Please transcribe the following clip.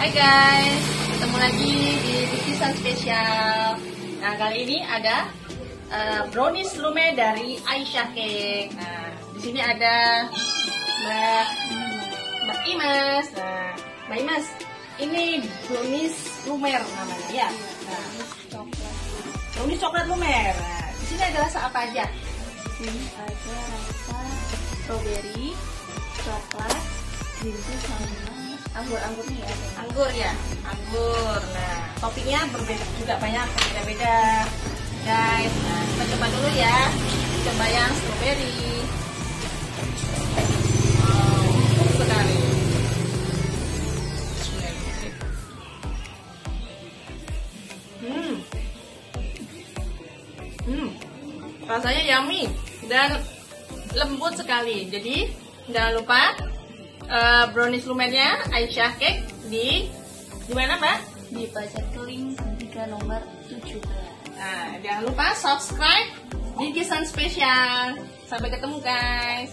Hai guys, ketemu lagi di Bikisan Spesial. Nah, kali ini ada brownies lume dari Aisyah Cake. Nah, di sini ada Mbak Imas. Nah, Mbak Imas, ini brownies lumer namanya ya. Nah, brownies coklat lumer. Nah, di sini ada rasa apa aja? Di sini ada rasa strawberry, coklat, jinsu sama anggur-anggurnya ya. Anggur ya, anggur. Nah, toppingnya berbeda juga, banyak berbeda-beda guys. Nah, kita coba dulu ya. Coba yang strawberry. Wow, empuk sekali. Rasanya yummy dan lembut sekali. Jadi jangan lupa brownies lumernya Aisyah Cake di mana Mbak? Di Pasar Keling 3 nomor 17. Nah, jangan lupa subscribe Bikisan Spesial. Sampai ketemu guys.